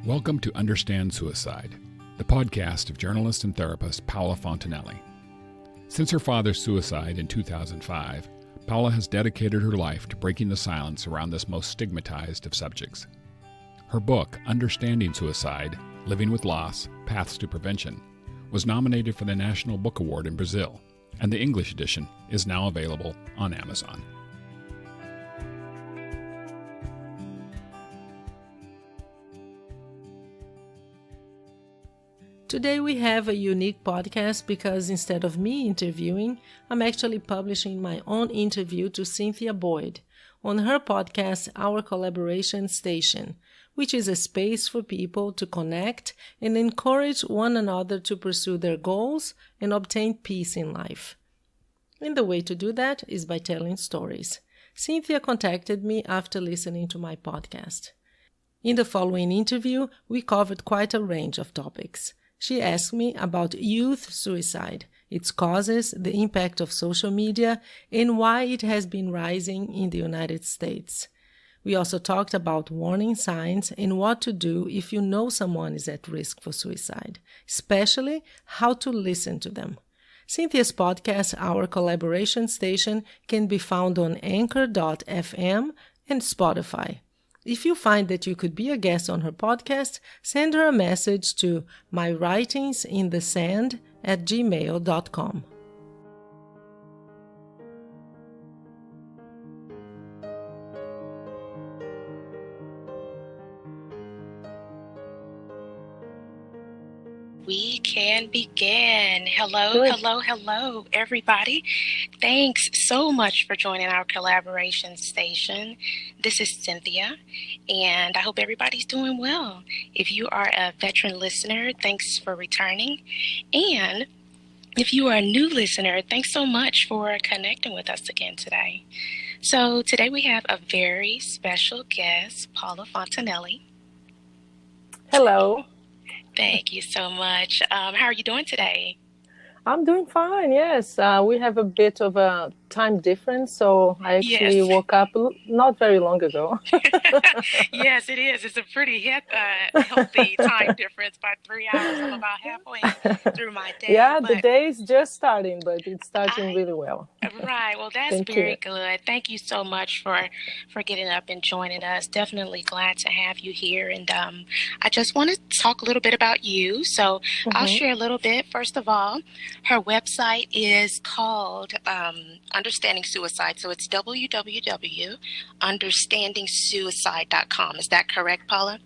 Welcome to Understand Suicide, the podcast of journalist and therapist Paola Fontanelli. Since her father's suicide in 2005, Paola has dedicated her life to breaking the silence around this most stigmatized of subjects. Her book, Understanding Suicide, Living with Loss, Paths to Prevention, was nominated for the National Book Award in Brazil, and the English edition is now available on Amazon. Today we have a unique podcast because instead of me interviewing, I'm actually publishing my own interview to Cynthia Boyd on her podcast, Our Collaboration Station, which is a space for people to connect and encourage one another to pursue their goals and obtain peace in life. And the way to do that is by telling stories. Cynthia contacted me after listening to my podcast. In the following interview, we covered quite a range of topics. She asked me about youth suicide, its causes, the impact of social media, and why it has been rising in the United States. We also talked about warning signs and what to do if you know someone is at risk for suicide, especially how to listen to them. Cynthia's podcast, Our Collaboration Station, can be found on Anchor.fm and Spotify. If you find that you could be a guest on her podcast, send her a message to mywritingsinthesand at gmail.com. We can begin. Hello, Good. hello, everybody. Thanks so much for joining our collaboration station. This is Cynthia, and I hope everybody's doing well. If you are a veteran listener, thanks for returning. And if you are a new listener, thanks so much for connecting with us again today. So today we have a very special guest, Paola Fontanelli. Hello. Thank you so much. How are you doing today? I'm doing fine, yes. We have a bit of a time difference, so I actually woke up not very long ago. Yes, it is. It's a pretty healthy time difference by 3 hours. I'm about halfway through my day. Yeah, the day is just starting, but it's starting really well. Right. Well, that's very good. Thank you so much for getting up and joining us. Definitely glad to have you here. And I just want to talk a little bit about you. So I'll share a little bit. First of all, her website is called Understanding Suicide. So it's www.understandingsuicide.com. Is that correct, Paula?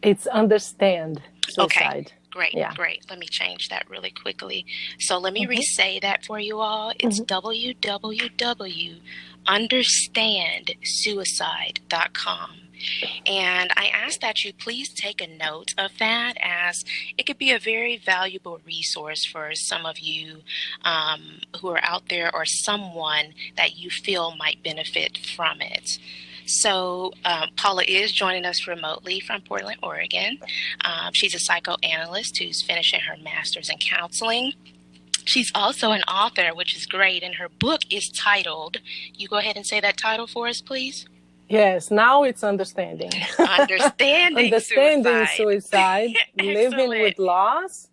It's Understand Suicide. Okay. Great. Let me change that really quickly. So let me re-say that for you all. It's www.understandsuicide.com. And I ask that you please take a note of that, as it could be a very valuable resource for some of you who are out there, or someone that you feel might benefit from it. So Paula is joining us remotely from Portland, Oregon. She's a psychoanalyst who's finishing her master's in counseling. She's also an author, which is great, and her book is titled, you go ahead and say that title for us, please. Yes, now it's Understanding. Understanding Suicide, Living with Loss,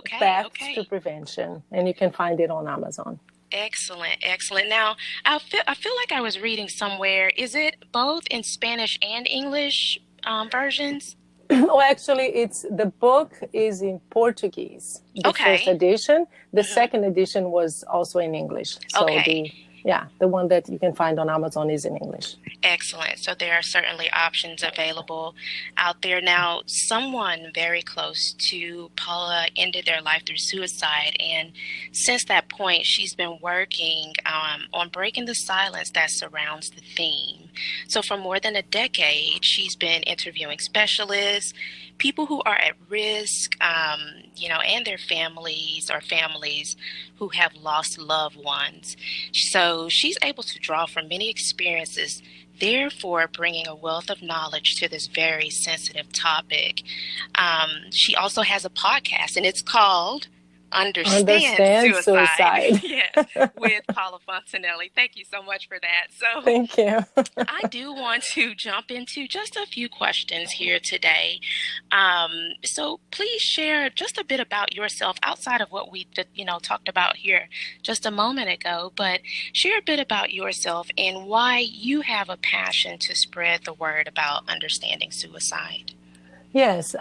Paths to Prevention. And you can find it on Amazon. Excellent. Now, I feel like I was reading somewhere, is it both in Spanish and English versions? Oh, actually, the book is in Portuguese. The first edition. The second edition was also in English. So the one that you can find on Amazon is in English. Excellent. So there are certainly options available out there. Now, someone very close to Paula ended their life through suicide. And since that point, she's been working on breaking the silence that surrounds the theme. So for more than a decade, she's been interviewing specialists, people who are at risk, and their families who have lost loved ones. So she's able to draw from many experiences, therefore bringing a wealth of knowledge to this very sensitive topic. She also has a podcast, and it's called Understand suicide. Yes, with Paula Fontanelli. Thank you so much for that. So Thank you. I do want to jump into just a few questions here today. So please share just a bit about yourself outside of what we talked about here just a moment ago, but share a bit about yourself and why you have a passion to spread the word about understanding suicide. Yes.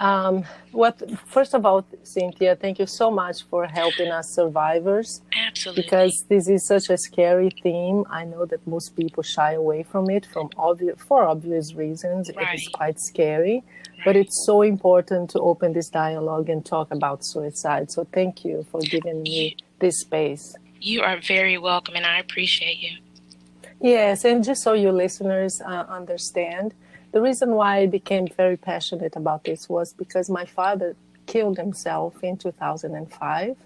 First of all, Cynthia, thank you so much for helping us survivors. Absolutely. Because this is such a scary theme. I know that most people shy away from it for obvious reasons. Right. It is quite scary. Right. But it's so important to open this dialogue and talk about suicide. So thank you for giving me this space. You are very welcome, and I appreciate you. Yes, and just so you listeners understand, the reason why I became very passionate about this was because my father killed himself in 2005.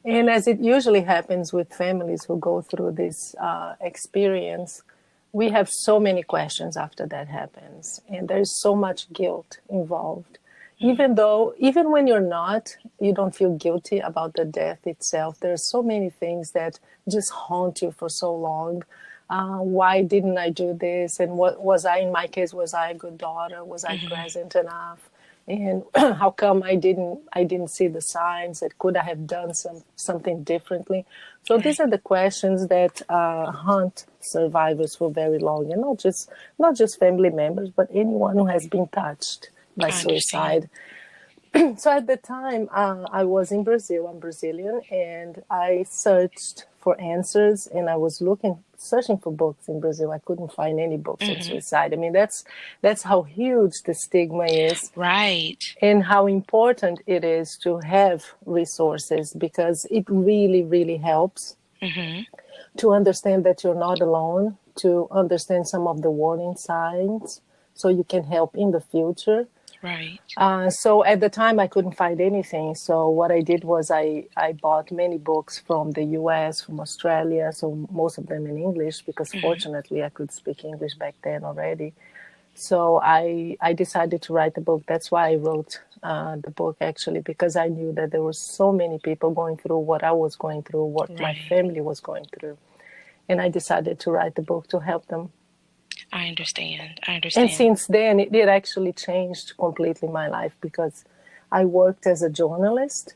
And as it usually happens with families who go through this experience, we have so many questions after that happens. And there's so much guilt involved. Even when you don't feel guilty about the death itself, there's so many things that just haunt you for so long. Why didn't I do this? And in my case, was I a good daughter? Was I present enough? And how come I didn't see the signs? That could I have done something differently? So these are the questions that haunt survivors for very long, and not just family members, but anyone who has been touched by suicide. So at the time, I was in Brazil. I'm Brazilian, and I searched for answers, and I was searching for books in Brazil. I couldn't find any books on suicide. I mean, that's how huge the stigma is, right? And how important it is to have resources, because it really, really helps to understand that you're not alone, to understand some of the warning signs, so you can help in the future. Right. So at the time, I couldn't find anything. So what I did was I bought many books from the US, from Australia, so most of them in English, because fortunately I could speak English back then already. So I decided to write the book. That's why I wrote the book, actually, because I knew that there were so many people going through what I was going through, what my family was going through. And I decided to write the book to help them. I understand. And since then, it actually changed completely my life, because I worked as a journalist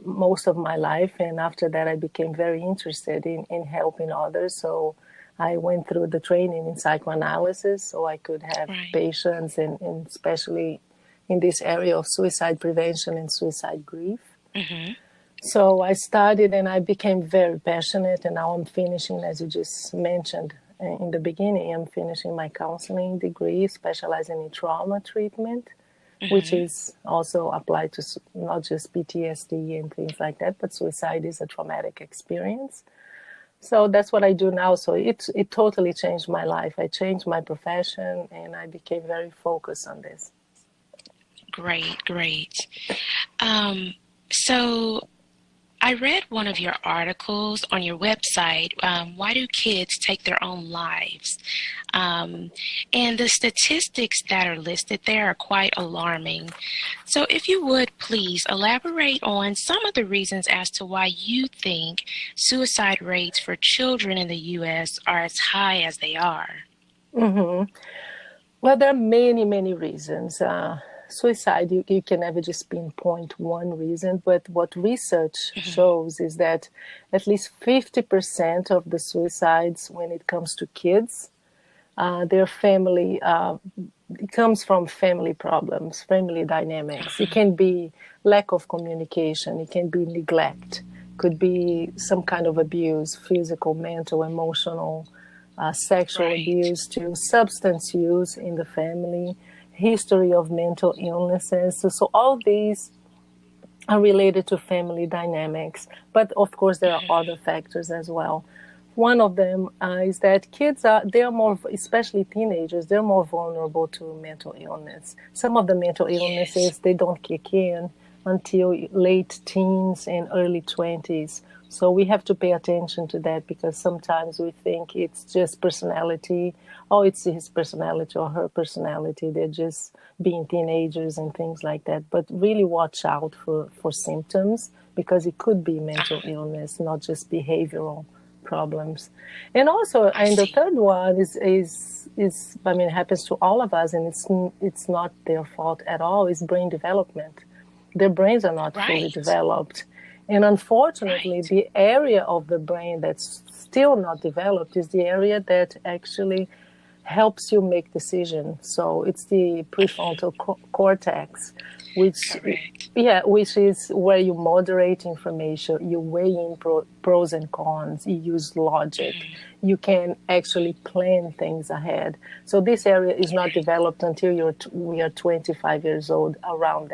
most of my life. And after that, I became very interested in helping others. So I went through the training in psychoanalysis so I could have patients, and especially in this area of suicide prevention and suicide grief. So I studied and I became very passionate. And now I'm finishing, as you just mentioned, in the beginning, I'm finishing my counseling degree, specializing in trauma treatment, which is also applied to not just PTSD and things like that, but suicide is a traumatic experience. So that's what I do now. So it totally changed my life. I changed my profession, and I became very focused on this. Great. So I read one of your articles on your website, Why Do Kids Take Their Own Lives? And the statistics that are listed there are quite alarming. So if you would please elaborate on some of the reasons as to why you think suicide rates for children in the U.S. are as high as they are. Well, there are many, many reasons. Suicide, you can never just pinpoint one reason, but what research shows is that at least 50% of the suicides, when it comes to kids, their family, it comes from family problems, family dynamics. It can be lack of communication, it can be neglect, could be some kind of abuse, physical, mental, emotional, sexual abuse, to substance use in the family, history of mental illnesses. So all these are related to family dynamics. But of course, there are other factors as well. One of them is that kids they are more, especially teenagers, they're more vulnerable to mental illness. Some of the mental illnesses, they don't kick in until late teens and early 20s. So we have to pay attention to that, because sometimes we think it's just personality. Oh, it's his personality or her personality. They're just being teenagers and things like that. But really watch out for symptoms, because it could be mental illness, not just behavioral problems. And also, and the third one is I mean, it happens to all of us, and it's not their fault at all. Is brain development. Their brains are not fully developed. And unfortunately, the area of the brain that's still not developed is the area that actually helps you make decisions. So it's the prefrontal cortex, which is where you moderate information, you weigh in pros and cons, you use logic, you can actually plan things ahead. So this area is not developed until we are 25 years old, around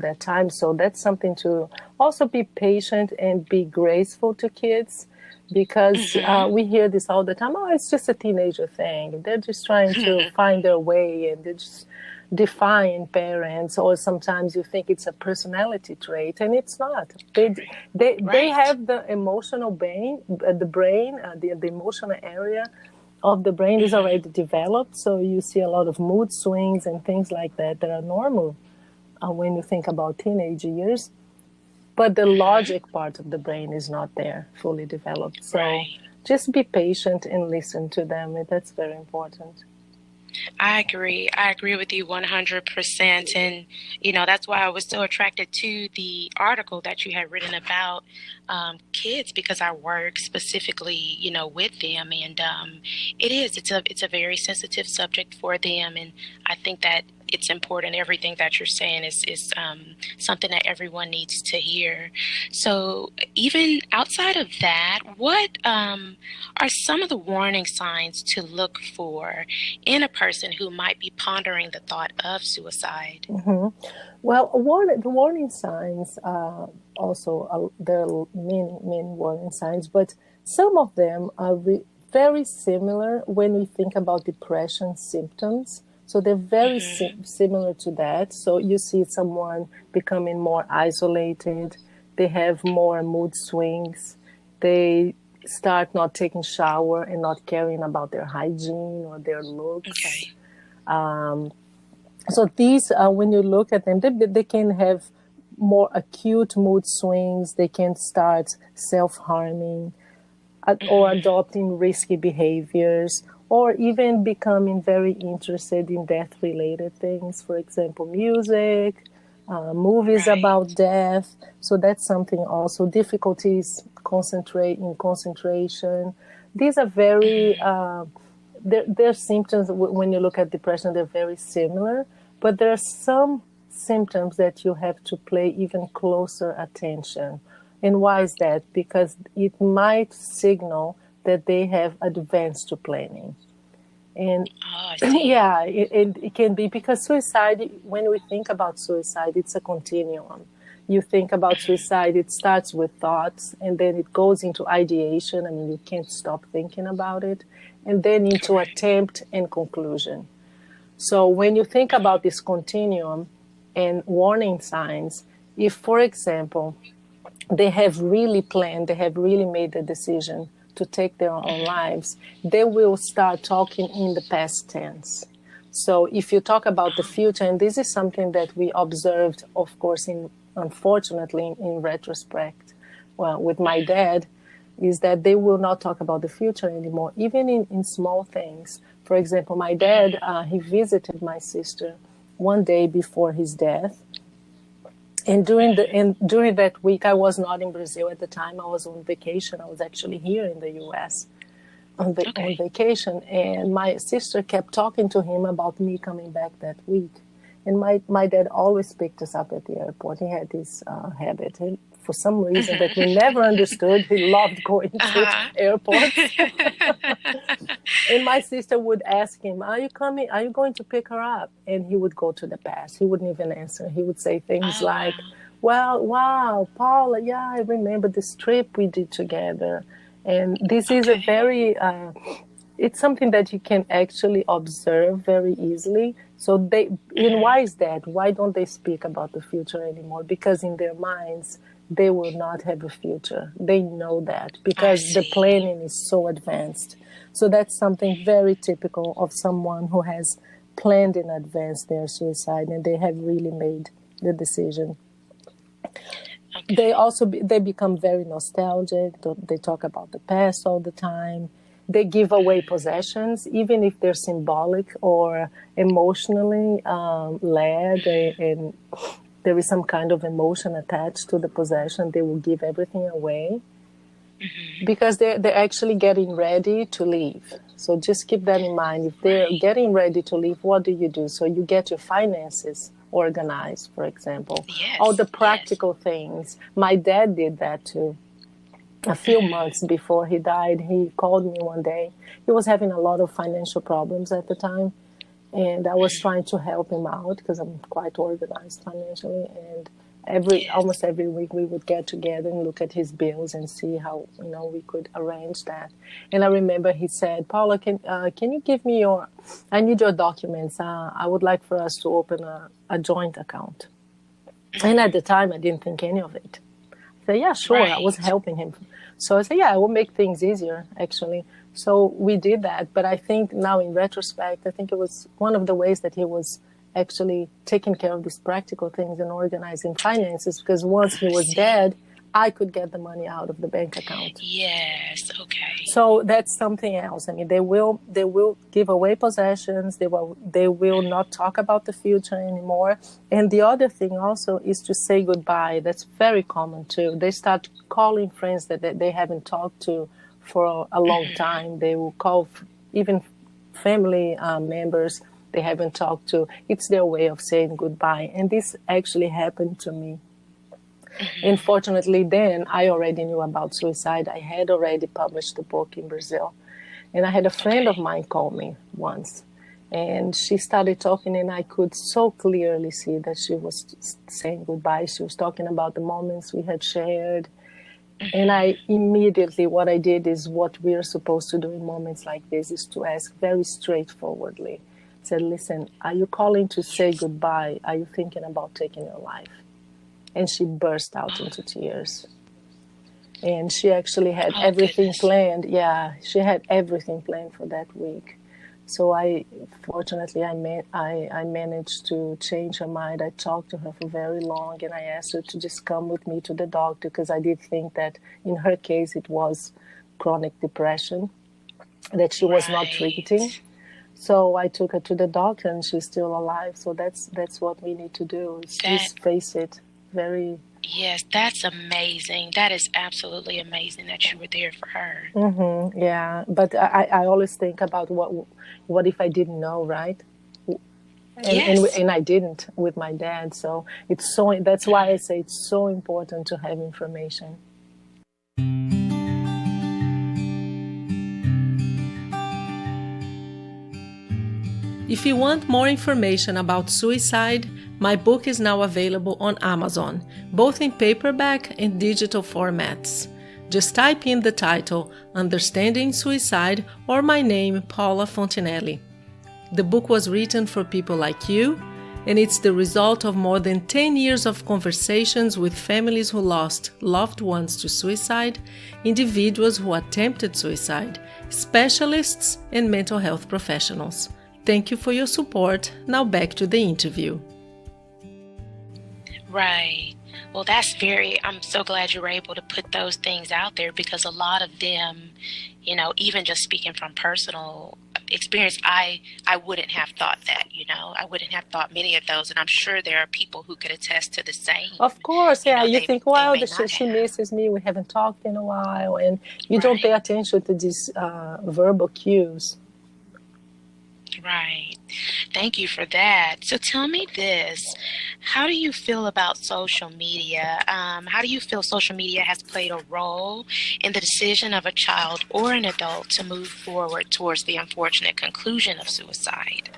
that time. So that's something to also be patient and be graceful to kids, because we hear this all the time. Oh, it's just a teenager thing. They're just trying to find their way, and they're just defying parents. Or sometimes you think it's a personality trait, and it's not. They have the emotional brain, the emotional area of the brain is already developed. So you see a lot of mood swings and things like that are normal when you think about teenage years, but the logic part of the brain is not there, fully developed. So just be patient and listen to them. That's very important. I agree. I agree with you 100%. And, that's why I was so attracted to the article that you had written about kids, because I work specifically, with them. And it's a very sensitive subject for them. And I think that it's important. Everything that you're saying is something that everyone needs to hear. So even outside of that, what are some of the warning signs to look for in a person who might be pondering the thought of suicide? Well, the warning signs also, there are many warning signs, but some of them are very similar when we think about depression symptoms. So they're very similar to that. So you see someone becoming more isolated. They have more mood swings. They start not taking shower and not caring about their hygiene or their looks. So these, when you look at them, they can have more acute mood swings. They can start self-harming or adopting risky behaviors, or even becoming very interested in death-related things. For example, music, movies about death. So that's something also. Difficulties in concentration. These are very, their symptoms, when you look at depression, they're very similar. But there are some symptoms that you have to pay even closer attention. And why is that? Because it might signal that they have advanced to planning. And it can be, because suicide, when we think about suicide, it's a continuum. You think about suicide, it starts with thoughts, and then it goes into ideation. I mean, you can't stop thinking about it, and then into attempt and conclusion. So when you think about this continuum and warning signs, if, for example, they have really planned, they have really made the decision to take their own lives, they will start talking in the past tense. So if you talk about the future, and this is something that we observed, of course, unfortunately, in retrospect, well, with my dad, is that they will not talk about the future anymore, even in small things. For example, my dad, he visited my sister one day before his death. And during that week, I was not in Brazil at the time. I was on vacation. I was actually here in the U.S. on vacation. And my sister kept talking to him about me coming back that week. And my dad always picked us up at the airport. He had this habit. And for some reason that we never understood, he loved going to airports. And my sister would ask him, "Are you coming? Are you going to pick her up?" And he would go to the past. He wouldn't even answer. He would say things like, "Well, wow, Paula, yeah, I remember this trip we did together." And this is a very, it's something that you can actually observe very easily. So and why is that? Why don't they speak about the future anymore? Because in their minds, they will not have a future. They know that I because the see. planning is so advanced. So that's something very typical of someone who has planned in advance their suicide, and they have really made the decision. They Okay. also they become very nostalgic. They talk about the past all the time. They give away possessions, even if they're symbolic or emotionally led, and there is some kind of emotion attached to the possession. They will give everything away because they're actually getting ready to leave. So just keep that in mind. If they're Right. getting ready to leave, what do? So you get your finances organized, for example, all Yes. the Yes. practical things. My dad did that too. A few months before he died, he called me one day. He was having a lot of financial problems at the time, and I was trying to help him out because I'm quite organized financially. And Yes. almost every week we would get together and look at his bills and see how we could arrange that. And I remember he said, "Paula, can you give me I need your documents. I would like for us to open a joint account." And at the time, I didn't think any of it. I said, "Yeah, sure." I was Right. helping him. So I said, "Yeah, it will make things easier, actually." So we did that. But I think now in retrospect, I think it was one of the ways that he was actually taking care of these practical things and organizing finances, because once he I was see. dead, I could get the money out of the bank account. Yes. Okay. So that's something else. I mean, they will give away possessions. They will not talk about the future anymore. And the other thing also is to say goodbye. That's very common too. They start calling friends that they haven't talked to for a long time. They will call even family members they haven't talked to. It's their way of saying goodbye. And this actually happened to me. Unfortunately, then I already knew about suicide. I had already published a book in Brazil. And I had a friend of Okay. mine call me once. And she started talking, and I could so clearly see that she was saying goodbye. She was talking about the moments we had shared. And I immediately, what I did is what we're supposed to do in moments like this is to ask very straightforwardly. I said, "Listen, are you calling to say Yes. goodbye? Are you thinking about taking your life?" And she burst out Oh, into tears. And she actually had oh everything goodness. planned. Yeah, she had everything planned for that week. So fortunately, I managed to change her mind. I talked to her for very long, and I asked her to just come with me to the doctor, because I did think that in her case it was chronic depression that she was not treating. Right. So I took her to the doctor, and she's still alive. So that's what we need to do, is That, just face it. Very. yes, that's amazing. That is absolutely amazing that you were there for her. Yeah, but I always think about what if I didn't know, right? Yes. And I didn't with my dad. So that's why I say it's so important to have information. If you want more information about suicide, my book is now available on Amazon, both in paperback and digital formats. Just type in the title, Understanding Suicide, or my name, Paula Fontinelli. The book was written for people like you, and it's the result of more than 10 years of conversations with families who lost loved ones to suicide, individuals who attempted suicide, specialists, and mental health professionals. Thank you for your support. Now back to the interview. Right. Well, I'm so glad you were able to put those things out there, because a lot of them, even just speaking from personal experience, I wouldn't have thought that, I wouldn't have thought many of those. And I'm sure there are people who could attest to the same. Of course, yeah. You think, They well, may not she have. misses me. We haven't talked in a while, and you don't pay Right. attention to these verbal cues. Right. Thank you for that. So tell me this. How do you feel about social media? How do you feel social media has played a role in the decision of a child or an adult to move forward towards the unfortunate conclusion of suicide?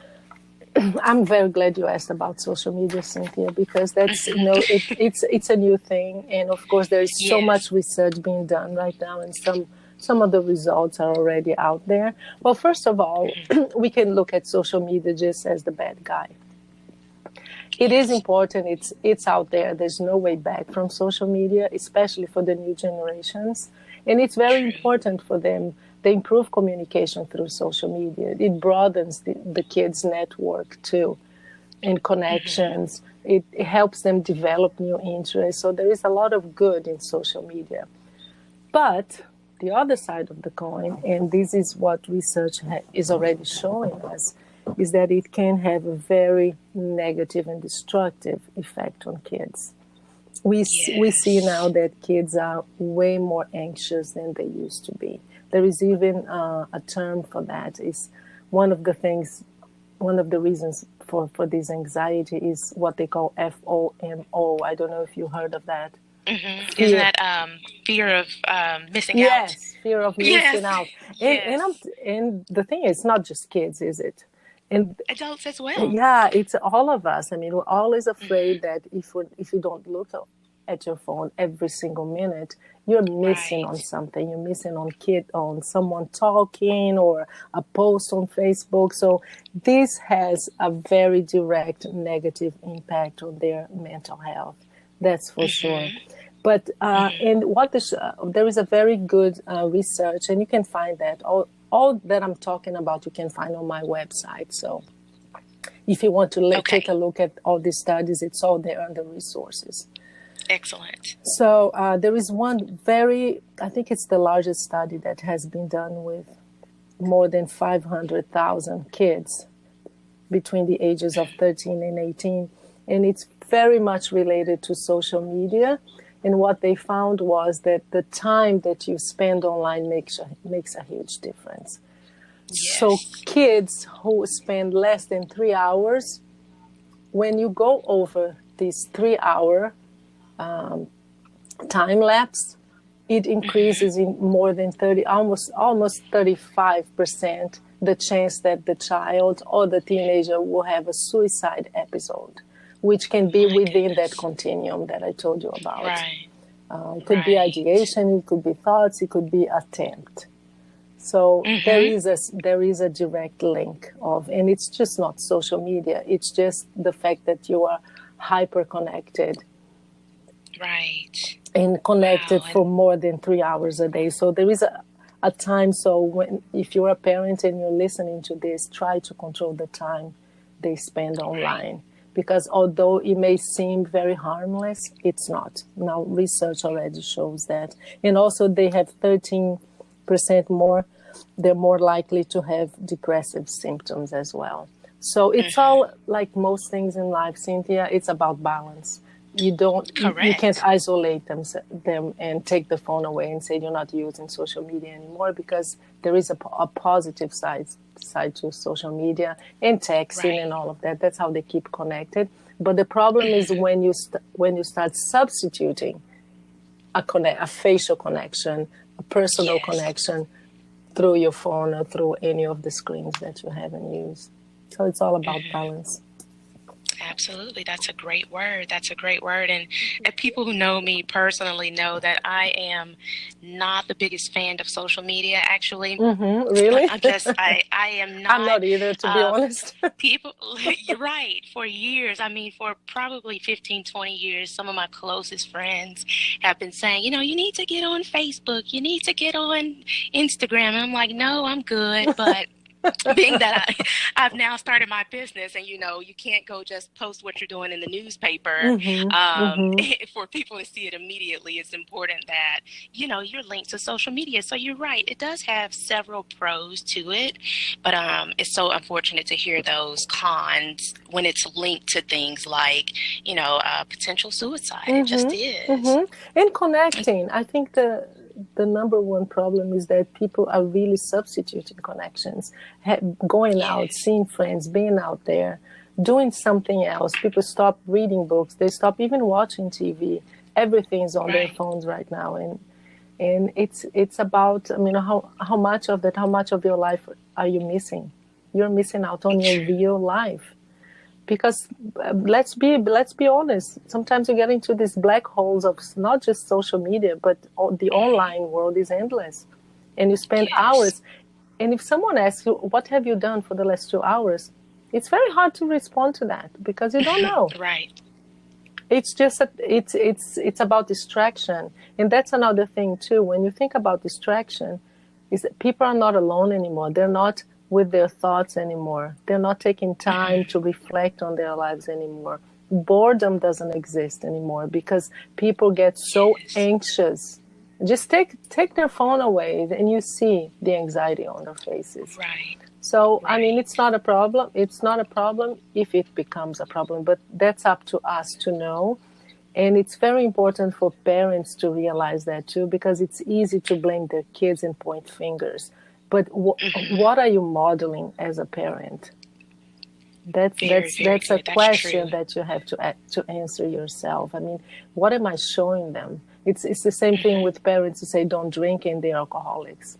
I'm very glad you asked about social media, Cynthia, because that's it's a new thing, and of course there is so Yes. much research being done right now, and some of the results are already out there. Well, first of all, we can look at social media just as the bad guy. It is important. It's out there. There's no way back from social media, especially for the new generations. And it's very important for them. They improve communication through social media. It broadens the kids' network too, and connections. It helps them develop new interests. So there is a lot of good in social media. But the other side of the coin, and this is what research is already showing us, is that it can have a very negative and destructive effect on kids. We see now that kids are way more anxious than they used to be. There is even a term for that. Is one of the reasons for this anxiety is what they call FOMO. I don't know if you heard of that. Mm-hmm. Isn't that fear of missing out? Yes, fear of missing out. And the thing is, not just kids, is it? And adults as well. Yeah, it's all of us. I mean, we're always afraid that if you don't look at your phone every single minute, you're missing on something. You're missing on someone talking or a post on Facebook. So this has a very direct negative impact on their mental health. That's for sure. But and there is a very good research, and you can find that all that I'm talking about, you can find on my website. So if you want to take a look at all these studies, it's all there under resources. Excellent. So there is one I think it's the largest study that has been done with more than 500,000 kids between the ages of 13 and 18. And it's very much related to social media. And what they found was that the time that you spend online makes a huge difference. Yes. So kids who spend less than 3 hours, when you go over this 3-hour time lapse, it increases in more than almost 35% the chance that the child or the teenager will have a suicide episode, which can be within that continuum that I told you about. Right. It could be ideation, it could be thoughts, it could be attempt. So there is a direct link and it's just not social media. It's just the fact that you are hyper connected. Right. And connected for more than 3 hours a day. So there is a time. So if you're a parent and you're listening to this, try to control the time they spend online. Because although it may seem very harmless, it's not. Now, research already shows that. And also they have 13% more, they're more likely to have depressive symptoms as well. So it's all, like most things in life, Cynthia, it's about balance. You can't isolate them and take the phone away and say you're not using social media anymore, because there is a positive side to social media and texting and all of that. That's how they keep connected. But the problem is when you start substituting a facial connection, a personal connection through your phone or through any of the screens that you haven't used. So it's all about balance. Absolutely. That's a great word. And people who know me personally know that I am not the biggest fan of social media, actually. Really? I am not. I'm not either, to be honest. People, you're right. For years, for probably 15, 20 years, some of my closest friends have been saying, you need to get on Facebook. You need to get on Instagram. And I'm like, no, I'm good. But being that I've now started my business, and you can't go just post what you're doing in the newspaper for people to see it immediately. It's important that you're linked to social media. So you're right, it does have several pros to it, but it's so unfortunate to hear those cons when it's linked to things like potential suicide. It just is. And connecting, I think the number one problem is that people are really substituting connections, going out, seeing friends, being out there, doing something else. People stop reading books. They stop even watching TV. Everything's on their phones right now. And it's about, how much of your life are you missing? You're missing out on your real life. Because let's be honest, sometimes you get into these black holes of not just social media, but the online world is endless. And you spend hours. And if someone asks you, what have you done for the last 2 hours? It's very hard to respond to that because you don't know. Right. It's just it's about distraction, and that's another thing too. When you think about distraction, is that people are not alone anymore. They're not with their thoughts anymore. They're not taking time to reflect on their lives anymore. Boredom doesn't exist anymore because people get so anxious. Just take their phone away, and you see the anxiety on their faces. Right. So, I mean, it's not a problem. It's not a problem if it becomes a problem, but that's up to us to know. And it's very important for parents to realize that too, because it's easy to blame their kids and point fingers. But what are you modeling as a parent? That's a question that you have to answer yourself. I mean, what am I showing them? It's the same thing with parents who say don't drink and they're alcoholics.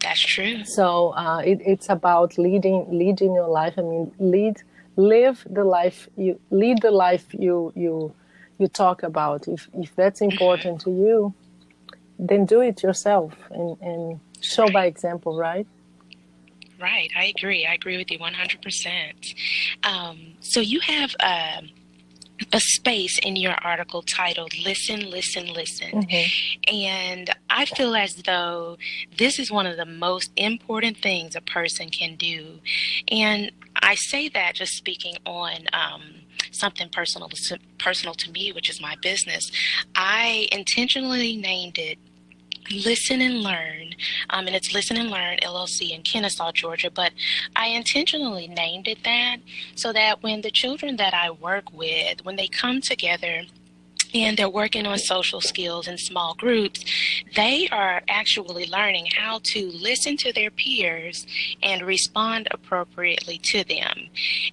That's true. So it's about leading your life. I mean, live the life you talk about. If that's important to you, then do it yourself and show by example, right? Right. I agree with you 100%. So you have a space in your article titled Listen, Listen, Listen. Mm-hmm. And I feel as though this is one of the most important things a person can do. And I say that just speaking on something personal to me, which is my business. I intentionally named it Listen and Learn, and it's Listen and Learn LLC in Kennesaw, Georgia, but I intentionally named it that so that when the children that I work with, when they come together and they're working on social skills in small groups, they are actually learning how to listen to their peers and respond appropriately to them.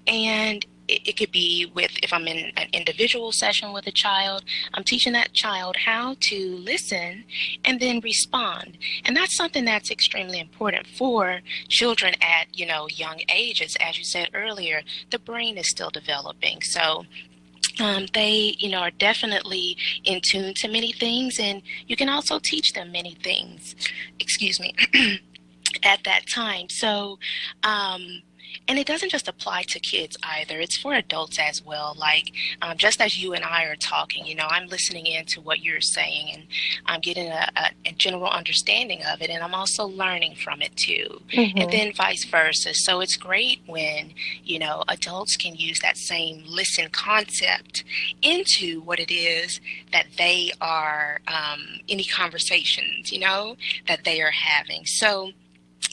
And it could be if I'm in an individual session with a child, I'm teaching that child how to listen and then respond. And that's something that's extremely important for children at, young ages. As you said earlier, the brain is still developing. So they, are definitely in tune to many things, and you can also teach them many things, at that time. So, and it doesn't just apply to kids either. It's for adults as well. Like, just as you and I are talking, I'm listening in to what you're saying, and I'm getting a general understanding of it, and I'm also learning from it too. Mm-hmm. And then vice versa. So it's great when, adults can use that same listen concept into what it is that they are, any conversations, that they are having. So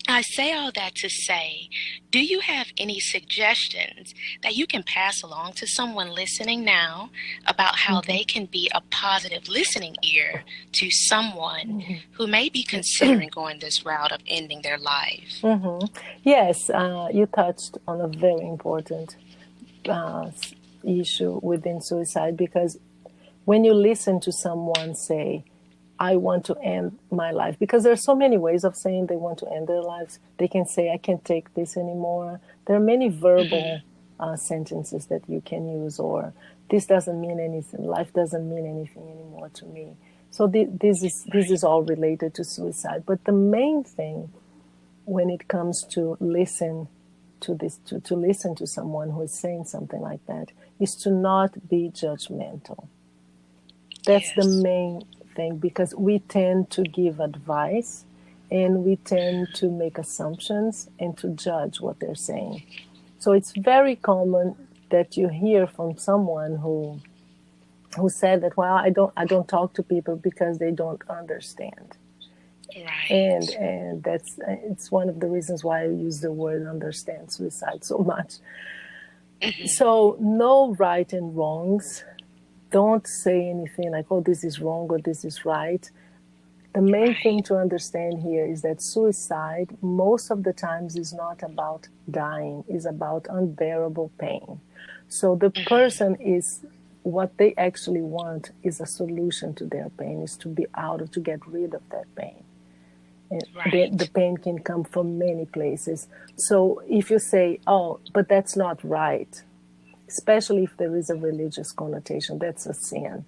I say all that to say, do you have any suggestions that you can pass along to someone listening now about how they can be a positive listening ear to someone who may be considering going this route of ending their life? Mm-hmm. Yes, you touched on a very important issue within suicide, because when you listen to someone say, I want to end my life, because there are so many ways of saying they want to end their lives. They can say, I can't take this anymore. There are many verbal sentences that you can use, or this doesn't mean anything. Life doesn't mean anything anymore to me. So this is all related to suicide. But the main thing when it comes to listen to this, to listen to someone who is saying something like that, is to not be judgmental. That's the main thing, because we tend to give advice and we tend to make assumptions and to judge what they're saying. So it's very common that you hear from someone who said that, well, I don't talk to people because they don't understand. Right. And it's one of the reasons why I use the word understand suicide so much. Mm-hmm. So no right and wrongs. Don't say anything like, oh, this is wrong or this is right. The main thing to understand here is that suicide, most of the times, is not about dying. It's about unbearable pain. So the person is, what they actually want is a solution to their pain, is to be to get rid of that pain. And the pain can come from many places. So if you say, oh, but that's not right, especially if there is a religious connotation, that's a sin.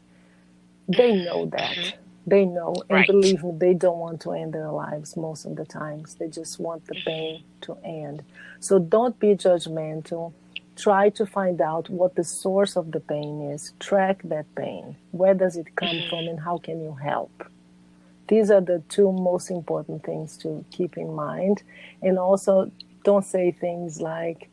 They know that. They know, and Right. believe me, they don't want to end their lives most of the times. They just want the pain to end. So don't be judgmental. Try to find out what the source of the pain is. Track that pain. Where does it come from, and how can you help? These are the two most important things to keep in mind. And also, don't say things like,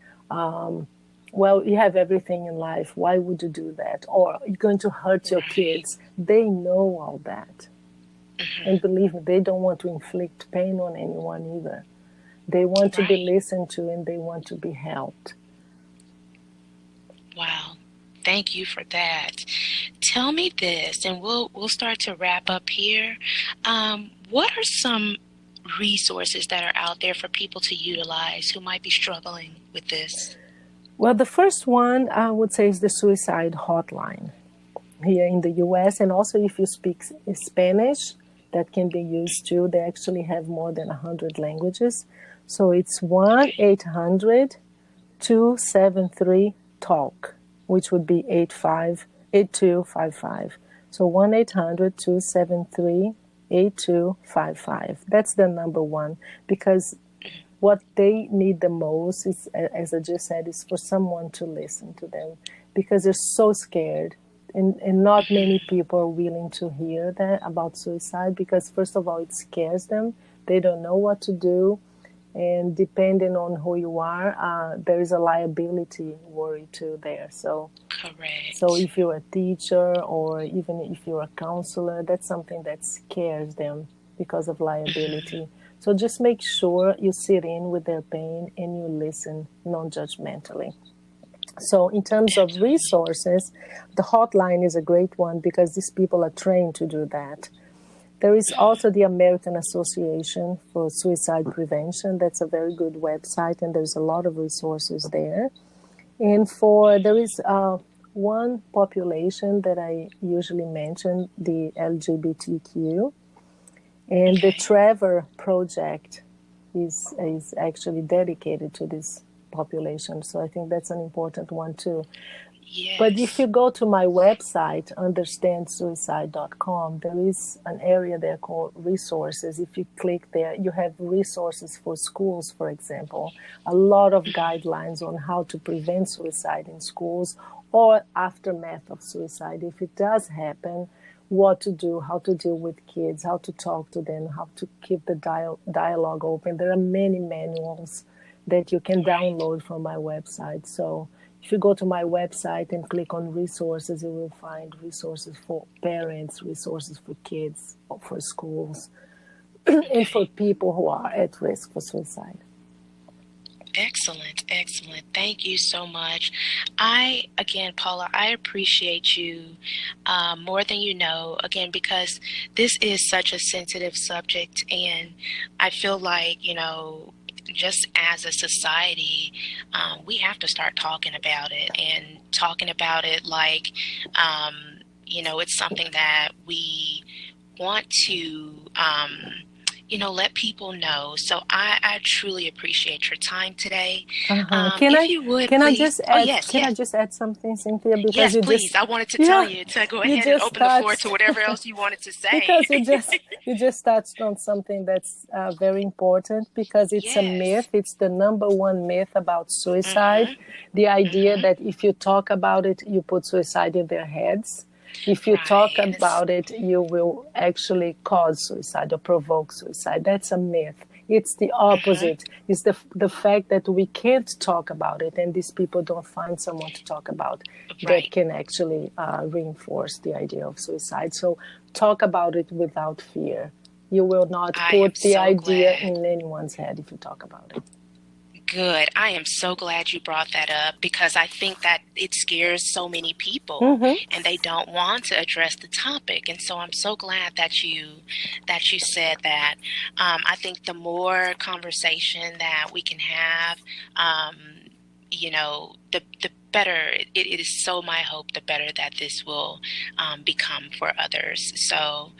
well, you have everything in life. Why would you do that? Or you're going to hurt your kids. They know all that. And believe me, they don't want to inflict pain on anyone either. They want to be listened to, and they want to be helped. Wow. Thank you for that. Tell me this, and we'll start to wrap up here. What are some resources that are out there for people to utilize who might be struggling with this? Well, the first one I would say is the suicide hotline here in the US. And also, if you speak Spanish, that can be used too. They actually have more than 100 languages. So it's 1-800-273-TALK, which would be 8255. So 1-800-273-8255. That's the number one, because what they need the most is, as I just said, is for someone to listen to them, because they're so scared. And not many people are willing to hear that about suicide, because first of all, it scares them. They don't know what to do. And depending on who you are, there is a liability worry too there. So, Correct. So if you're a teacher, or even if you're a counselor, that's something that scares them because of liability. So just make sure you sit in with their pain and you listen non-judgmentally. So in terms of resources, the hotline is a great one, because these people are trained to do that. There is also the American Association for Suicide Prevention. That's a very good website, and there's a lot of resources there. And there is one population that I usually mention, the LGBTQ. And the Trevor Project is actually dedicated to this population. So I think that's an important one too. Yes. But if you go to my website, understandsuicide.com, there is an area there called resources. If you click there, you have resources for schools, for example, a lot of guidelines on how to prevent suicide in schools, or aftermath of suicide. If it does happen, what to do, how to deal with kids, how to talk to them, how to keep the dialogue open. There are many manuals that you can download from my website. So if you go to my website and click on resources, you will find resources for parents, resources for kids, for schools, and for people who are at risk for suicide. Excellent, excellent. Thank you so much. Again, Paula, I appreciate you more than you know, again, because this is such a sensitive subject, and I feel like, just as a society, we have to start talking about it, and talking about it like, it's something that we want to, let people know. So I truly appreciate your time today. Can I just add something, Cynthia? Because please. I wanted to tell you to go ahead and open the floor to whatever else you wanted to say. Because you just touched on something that's very important, because it's a myth. It's the number one myth about suicide. The idea that if you talk about it, you put suicide in their heads. If you talk about it, you will actually cause suicide or provoke suicide. That's a myth. It's the opposite. It's the fact that we can't talk about it, and these people don't find someone to talk about that can actually reinforce the idea of suicide. So talk about it without fear. You will not put the idea in anyone's head if you talk about it. Good. I am so glad you brought that up, because I think that it scares so many people, and they don't want to address the topic. And so I'm so glad that you said that. I think the more conversation that we can have, the better it is so my hope, the better that this will become for others. So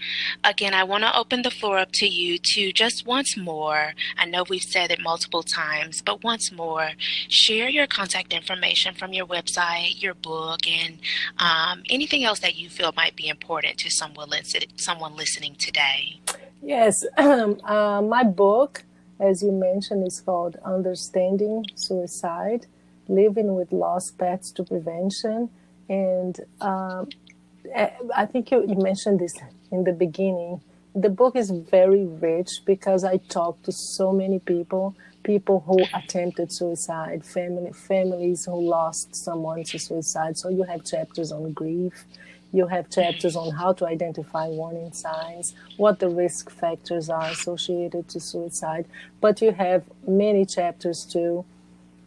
again, I want to open the floor up to you to just once more, I know we've said it multiple times, but once more, share your contact information from your website, your book, and anything else that you feel might be important to someone listening today. Yes, my book, as you mentioned, is called Understanding Suicide, Living with Lost Pets to Prevention. And I think you mentioned this in the beginning. The book is very rich because I talked to so many people who attempted suicide, families who lost someone to suicide. So you have chapters on grief. You have chapters on how to identify warning signs, what the risk factors are associated to suicide. But you have many chapters too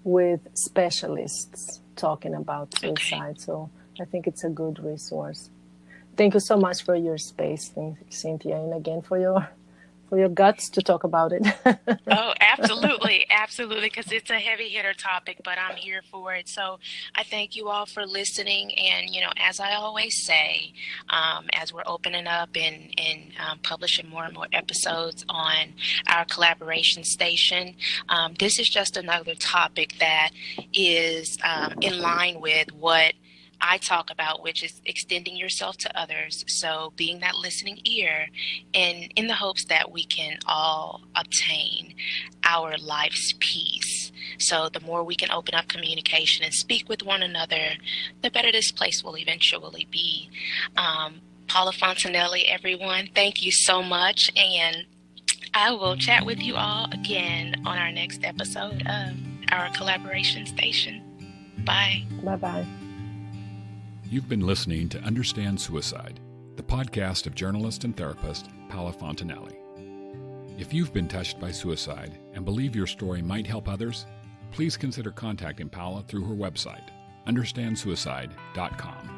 with specialists talking about suicide. Okay. So I think it's a good resource. Thank you so much for your space, Cynthia, and again for your guts to talk about it. Oh, absolutely. Absolutely. Because it's a heavy hitter topic, but I'm here for it. So I thank you all for listening. And, as I always say, as we're opening up and publishing more and more episodes on our collaboration station, this is just another topic that is in line with what I talk about, which is extending yourself to others. So being that listening ear, and in the hopes that we can all obtain our life's peace. So the more we can open up communication and speak with one another, the better this place will eventually be. Paula Fontanelli, everyone, thank you so much. And I will chat with you all again on our next episode of our collaboration station. Bye. Bye-bye. You've been listening to Understand Suicide, the podcast of journalist and therapist Paula Fontanelli. If you've been touched by suicide and believe your story might help others, please consider contacting Paula through her website, understandsuicide.com.